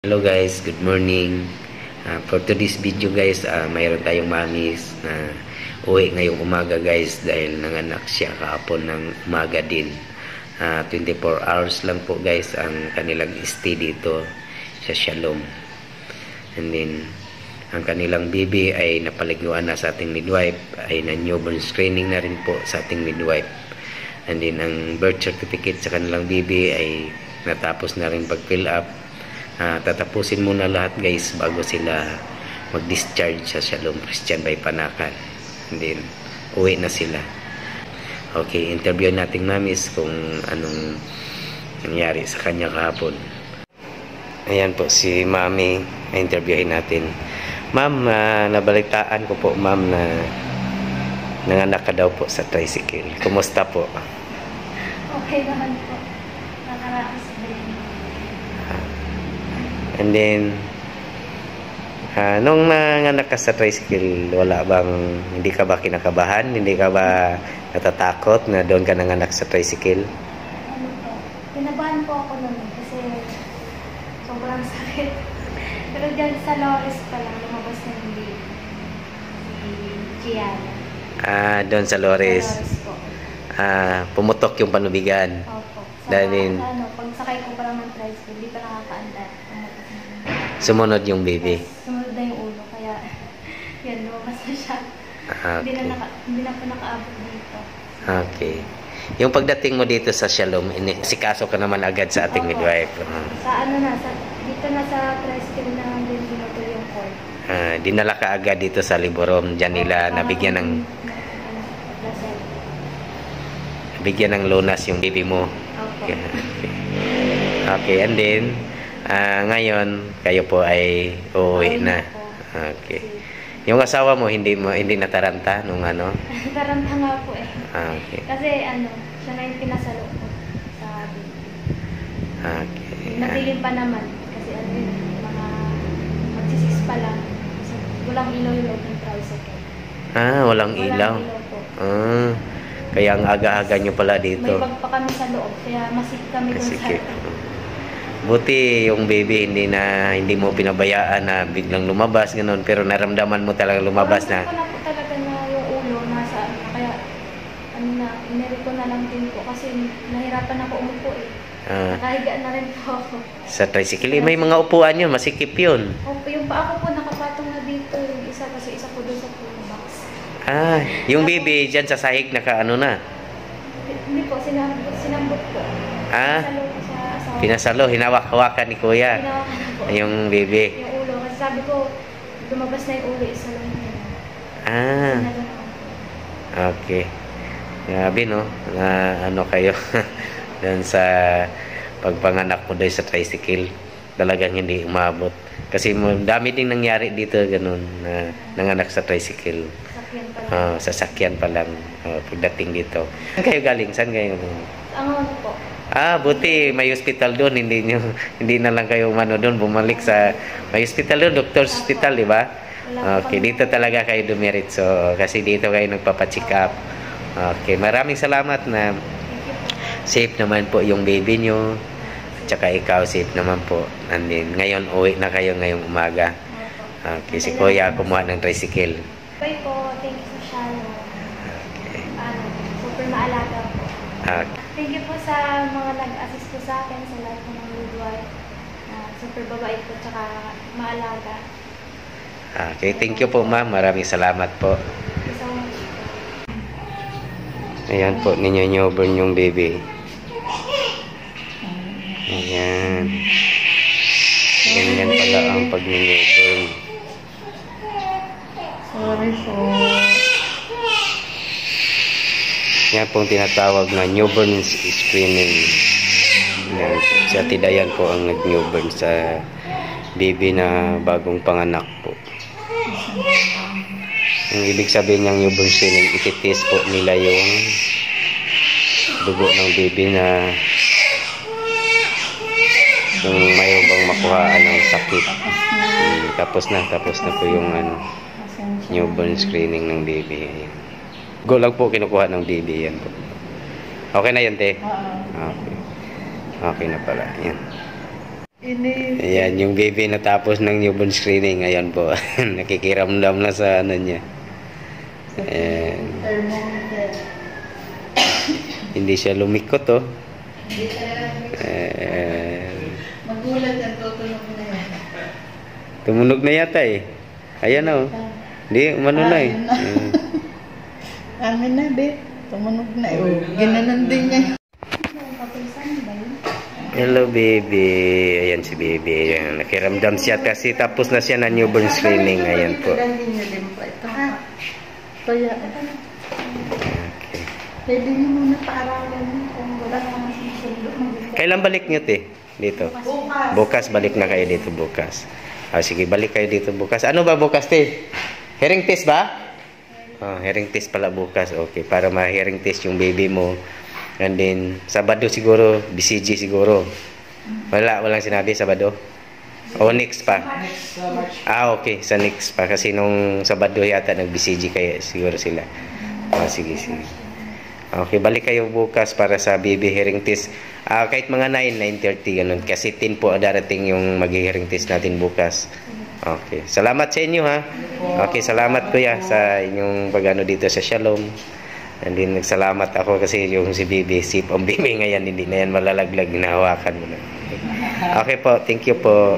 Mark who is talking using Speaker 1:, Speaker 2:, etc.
Speaker 1: Hello guys, good morning. For today's video guys, mayroon tayong mamis na uwi ngayong umaga guys dahil nanganak siya kahapon ng umaga din. 24 hours lang po guys ang kanilang stay dito sa Shalom. And then, ang kanilang baby ay napaliguan na sa ating midwife, ay na newborn screening na rin po sa ating midwife. And then, ang birth certificate sa kanilang baby ay natapos na rin pag-fill up. Tatapusin muna lahat guys bago sila mag-discharge sa Shalom Christian by Panakan. And then, uwi na sila. Okay, interview nating mamis kung anong nangyari sa kanya kahapon. Ayan po si mami, interviewin natin. Ma'am, nabalitaan ko po ma'am na nanganak ka daw po sa tricycle. Kumusta po?
Speaker 2: Okay naman po. Nakaraos din.
Speaker 1: And then, nung nanganak ka sa tricycle, hindi ka ba kinakabahan? Hindi ka ba natatakot na doon ka nanganak sa tricycle?
Speaker 2: Ano po? Kinabahan po ako nun kasi sobrang sakit. Pero dyan sa Lores pa lang, lumabas na hindi si Gianna.
Speaker 1: Doon sa Lores.
Speaker 2: Sa Lores po.
Speaker 1: Pumutok yung panubigan.
Speaker 2: Opo.
Speaker 1: Dahil
Speaker 2: pagsakay ko pa lang ng tricycle, hindi pa nakakaandar.
Speaker 1: Sumunod yung baby.
Speaker 2: Sumunod na yung ulo, kaya yan, lumabas na siya.
Speaker 1: Okay.
Speaker 2: Hindi na po nakaabot dito.
Speaker 1: Okay. Yung pagdating mo dito sa Shalom, sikaso ka naman agad sa ating midwife.
Speaker 2: Sa dito na sa tricycle na din dito yung court.
Speaker 1: Dinala ka agad dito sa Liborom. Diyan nila nabigyan ng lunas yung baby mo.
Speaker 2: Okay.
Speaker 1: Okay, and then ngayon kayo po ay uuwi na. Okay. Yung asawa mo hindi nataranta nung ano?
Speaker 2: Nataranta nga po eh.
Speaker 1: Okay.
Speaker 2: Kasi siya na yung pinasalo ko sa baby.
Speaker 1: Okay.
Speaker 2: Madilim pa naman kasi mga magsisis pa lang. So, walang ilaw yung loob ng tricycle.
Speaker 1: Walang ilaw.
Speaker 2: Po.
Speaker 1: Kaya ang aga-aga nyo pala dito.
Speaker 2: May bag pa kami sa loob kaya masik kami doon sa
Speaker 1: Buti yung baby hindi mo pinabayaan na biglang lumabas ganoon, pero naramdaman mo talaga lumabas na.
Speaker 2: Ko na po talaga na yung ulo nasa kaya ineri ko na lang din po kasi nahirapan ako umupo eh. Nakahiga na rin po ako.
Speaker 1: Sa tricycle, may mga upuan yun, masikip yun.
Speaker 2: Opo, yung paa ko po nakapatong na dito, yung isa kasi isa po doon sa puno box.
Speaker 1: Yung baby dyan sa sahig nakaano na?
Speaker 2: Hindi po, sinambot po.
Speaker 1: Pinasalo, hinawak-hawakan ni kuya.
Speaker 2: Hinawakan na po.
Speaker 1: Yung baby.
Speaker 2: Yung ulo, kasi sabi ko, lumabas na yung ulo, isa lang yun.
Speaker 1: Okay. Grabe no, na ano kayo dan sa pagpanganak mo doon sa tricycle. Talagang hindi umabot. Kasi dami ding nangyari dito ganun na nanganak sa tricycle. Sasakyan pa lang pagdating dito. Saan kayo galing? Saan kayo?
Speaker 2: Ano po?
Speaker 1: Buti may hospital doon, hindi na lang kayo doon bumalik sa may hospital doon, doctor's hospital, di ba? Okay, dito talaga kayo dumiritso kasi dito kayo nagpapacheck up. Okay, maraming salamat na safe naman po yung baby nyo. At saka ikaw safe naman po. And then, ngayon uwi na kayo ngayong umaga. Okay, si Kuya kumuha ng tricycle.
Speaker 2: Bye po, thank you sa Shalom.
Speaker 1: Okay.
Speaker 2: Super maalaga po.
Speaker 1: Okay.
Speaker 2: Thank you po sa mga nag-assist po sa akin, sa lahat po ng midwife. Super babait po, tsaka maalaga.
Speaker 1: Okay, thank you po ma'am. Maraming salamat po.
Speaker 2: Thank you so much po.
Speaker 1: Ayan po, ninyo newborn yung baby. Ayan. Ganyan pala ang pag-newborn.
Speaker 2: Sorry po.
Speaker 1: Yan pong tinatawag na newborn screening. Yan, si Ate Dayan po ang nag-newborn sa baby na bagong panganak po. Ang ibig sabihin ng newborn screening, ititest po nila yung dugo ng baby na kung mayroon bang makuhaan ng sakit. Tapos na po yung newborn screening ng baby. Ayan. Go lang po kinukuha ng baby yan po. Okay na yan, te? Okay. Okay na pala. Yan. Ayan, yung baby natapos ng newborn screening. Ayan po. Nakikiramdam na sa ano niya. Ayan. Hindi siya lumikot, oh.
Speaker 3: Magulat yan, tutulog na yan.
Speaker 1: Tumunog na yata eh. Ayan, oh. Hindi, umano na eh.
Speaker 3: Amin na, be. Tumunog na eh. Ginanon din niya.
Speaker 1: Hello, baby. Ayan si baby. Ayan. Nakiramdam siya kasi tapos na siya na newborn screening. Ayan po.
Speaker 3: Kaya,
Speaker 1: Okay.
Speaker 3: pwede niyo muna paaralan kung wala naman sinusundo.
Speaker 1: Kailan balik niyo, te? Dito? Bukas. Balik na kayo dito bukas. Sige, balik kayo dito bukas. Ano ba bukas, te? Hearing test ba? Hearing test pala bukas. Okay, para ma-hearing test yung baby mo. And then, Sabado siguro, BCG siguro. Walang sinabi Sabado? O next pa? Okay, sa next pa. Kasi nung Sabado yata nag-BCG kayo siguro sila. Sige. Okay, balik kayo bukas para sa baby hearing test. Kahit mga 9:30 ganun. Kasi 10 po darating yung mag-hearing test natin bukas. Okay, salamat sa inyo ha. Okay, salamat kuya sa inyong pag-ano dito sa Shalom. And then nagsalamat ako kasi yung si baby, sip ang baby ngayon, hindi na yan malalaglag, hinahawakan mo na. Okay po, thank you po.